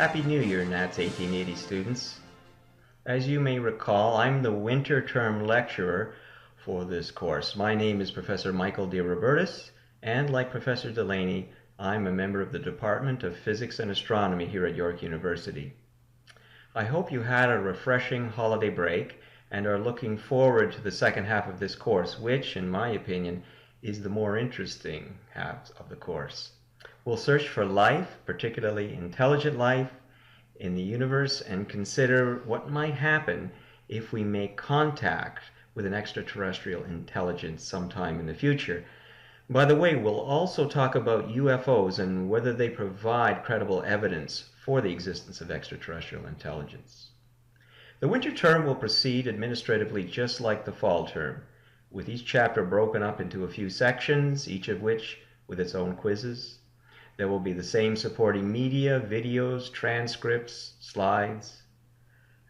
Happy New Year, NATS 1880 students. As you may recall, I'm the winter term lecturer for this course. My name is Professor Michael de Robertis, and like Professor Delaney, I'm a member of the Department of Physics and Astronomy here at York University. I hope you had a refreshing holiday break and are looking forward to the second half of this course, which, in my opinion, is the more interesting half of the course. We'll search for life, particularly intelligent life, in the universe and consider what might happen if we make contact with an extraterrestrial intelligence sometime in the future. By the way, we'll also talk about UFOs and whether they provide credible evidence for the existence of extraterrestrial intelligence. The winter term will proceed administratively just like the fall term, with each chapter broken up into a few sections, each of which with its own quizzes. There will be the same supporting media, videos, transcripts, slides.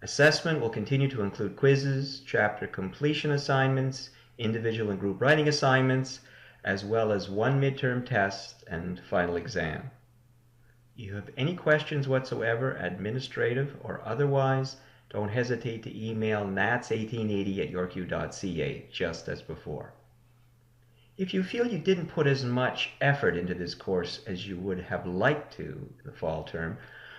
Assessment will continue to include quizzes, chapter completion assignments, individual and group writing assignments, as well as one midterm test and final exam. If you have any questions whatsoever, administrative or otherwise, don't hesitate to email nats1880@yorku.ca, just as before. If you feel you didn't put as much effort into this course as you would have liked to in the fall term,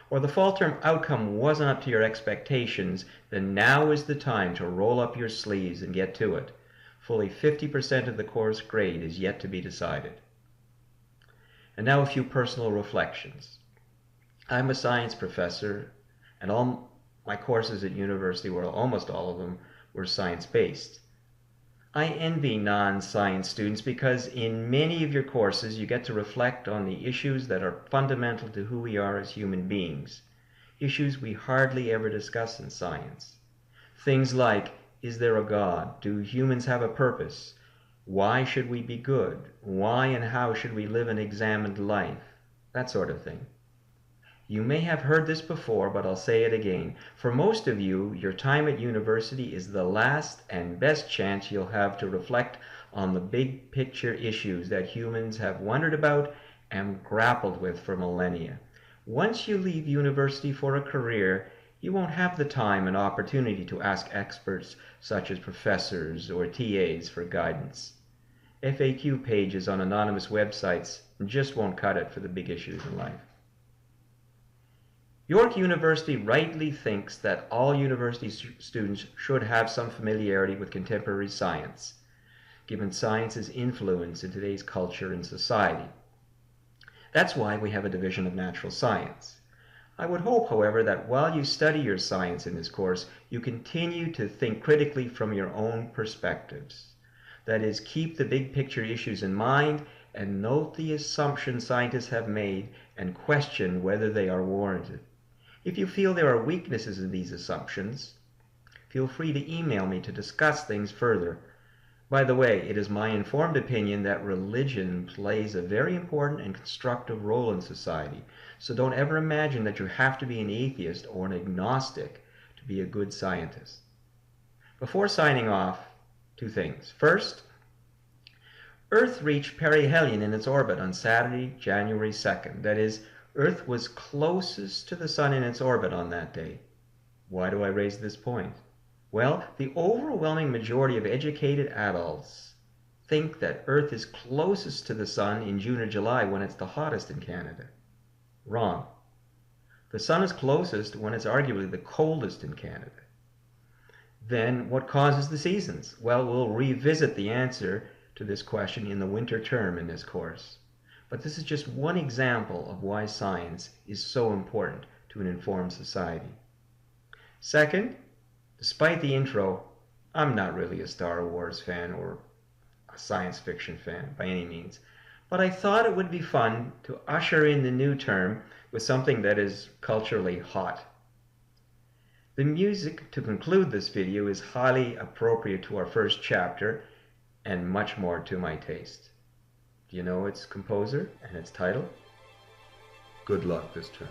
or the fall term outcome wasn't up to your expectations, then now is the time to roll up your sleeves and get to it. Fully 50% of the course grade is yet to be decided. And now a few personal reflections. I'm a science professor, and all my courses at university, well, almost all of them, were science-based. I envy non-science students because in many of your courses you get to reflect on the issues that are fundamental to who we are as human beings, issues we hardly ever discuss in science. Things like, is there a God? Do humans have a purpose? Why should we be good? Why and how should we live an examined life? That sort of thing. You may have heard this before, but I'll say it again. For most of you, your time at university is the last and best chance you'll have to reflect on the big picture issues that humans have wondered about and grappled with for millennia. Once you leave university for a career, you won't have the time and opportunity to ask experts such as professors or TAs for guidance. FAQ pages on anonymous websites just won't cut it for the big issues in life. York University rightly thinks that all university students should have some familiarity with contemporary science, given science's influence in today's culture and society. That's why we have a division of natural science. I would hope, however, that while you study your science in this course, you continue to think critically from your own perspectives. That is, keep the big picture issues in mind and note the assumptions scientists have made and question whether they are warranted. If you feel there are weaknesses in these assumptions, feel free to email me to discuss things further. By the way, it is my informed opinion that religion plays a very important and constructive role in society, so don't ever imagine that you have to be an atheist or an agnostic to be a good scientist. Before signing off, two things. First, Earth reached perihelion in its orbit on Saturday, January 2nd. That is, Earth was closest to the Sun in its orbit on that day. Why do I raise this point? Well, the overwhelming majority of educated adults think that Earth is closest to the Sun in June or July when it's the hottest in Canada. Wrong. The Sun is closest when it's arguably the coldest in Canada. Then what causes the seasons? Well, we'll revisit the answer to this question in the winter term in this course. But this is just one example of why science is so important to an informed society. Second, despite the intro, I'm not really a Star Wars fan or a science fiction fan by any means, but I thought it would be fun to usher in the new term with something that is culturally hot. The music to conclude this video is highly appropriate to our first chapter and much more to my taste. Do you know its composer and its title? Good luck this term.